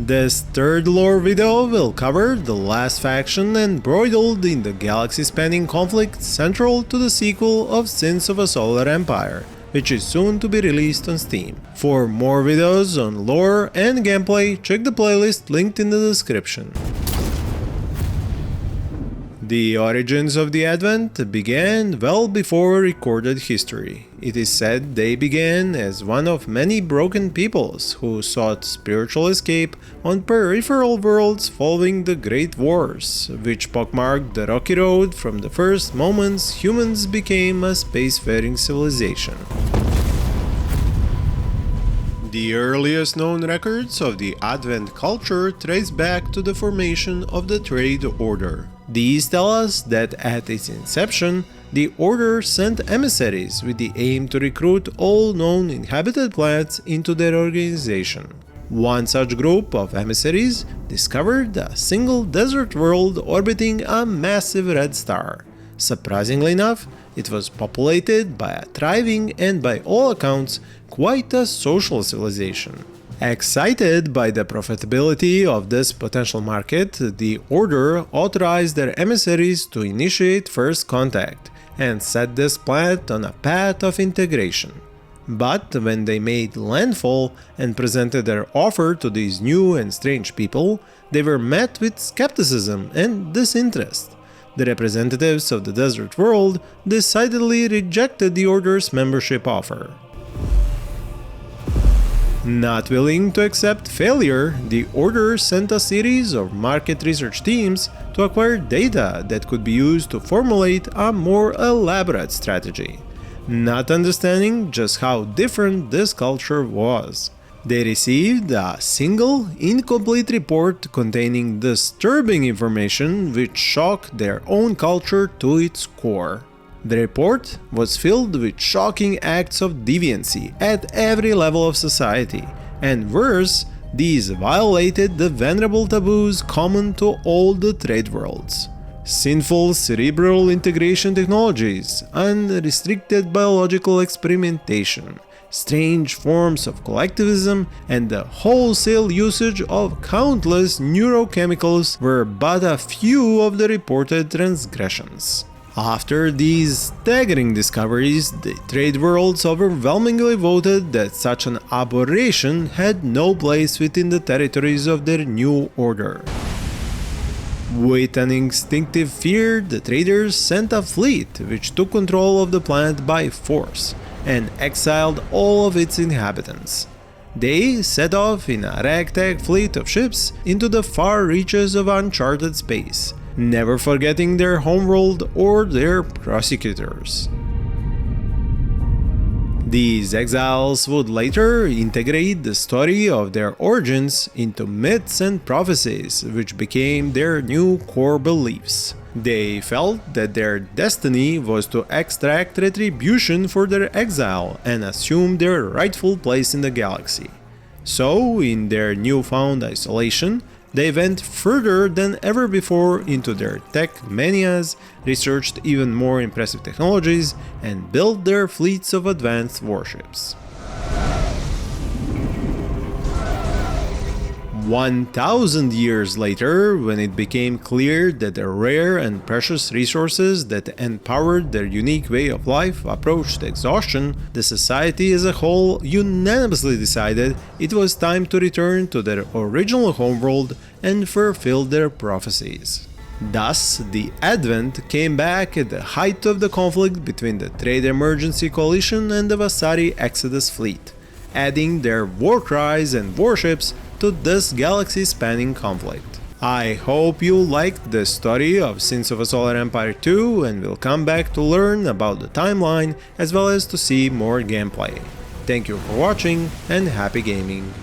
This third lore video will cover the last faction embroidered in the galaxy-spanning conflict central to the sequel of Sins of a Solar Empire, which is soon to be released on Steam. For more videos on lore and gameplay, check the playlist linked in the description. The origins of the Advent began well before recorded history. It is said they began as one of many broken peoples who sought spiritual escape on peripheral worlds following the Great Wars, which pockmarked the rocky road from the first moments humans became a spacefaring civilization. The earliest known records of the Advent culture trace back to the formation of the Trade Order. These tell us that at its inception, the Order sent emissaries with the aim to recruit all known inhabited planets into their organization. One such group of emissaries discovered a single desert world orbiting a massive red star. Surprisingly enough, it was populated by a thriving and, by all accounts, quite a social civilization. Excited by the profitability of this potential market, the Order authorized their emissaries to initiate first contact and set this planet on a path of integration. But when they made landfall and presented their offer to these new and strange people, they were met with skepticism and disinterest. The representatives of the desert world decidedly rejected the Order's membership offer. Not willing to accept failure, the Order sent a series of market research teams to acquire data that could be used to formulate a more elaborate strategy, not understanding just how different this culture was. They received a single, incomplete report containing disturbing information which shocked their own culture to its core. The report was filled with shocking acts of deviancy at every level of society, and worse, these violated the venerable taboos common to all the trade worlds. Sinful cerebral integration technologies, unrestricted biological experimentation, strange forms of collectivism, and the wholesale usage of countless neurochemicals were but a few of the reported transgressions. After these staggering discoveries, the trade worlds overwhelmingly voted that such an aberration had no place within the territories of their new order. With an instinctive fear, the traders sent a fleet which took control of the planet by force and exiled all of its inhabitants. They set off in a ragtag fleet of ships into the far reaches of uncharted space, never forgetting their homeworld or their prosecutors. These exiles would later integrate the story of their origins into myths and prophecies, which became their new core beliefs. They felt that their destiny was to extract retribution for their exile and assume their rightful place in the galaxy. So, in their newfound isolation, they went further than ever before into their tech manias, researched even more impressive technologies, and built their fleets of advanced warships. 1,000 years later, when it became clear that the rare and precious resources that empowered their unique way of life approached exhaustion, the society as a whole unanimously decided it was time to return to their original homeworld and fulfill their prophecies. Thus, the Advent came back at the height of the conflict between the Trade Emergency Coalition and the Vasari Exodus fleet, adding their war cries and warships to this galaxy-spanning conflict. I hope you liked the story of Sins of a Solar Empire 2 and will come back to learn about the timeline as well as to see more gameplay. Thank you for watching and happy gaming!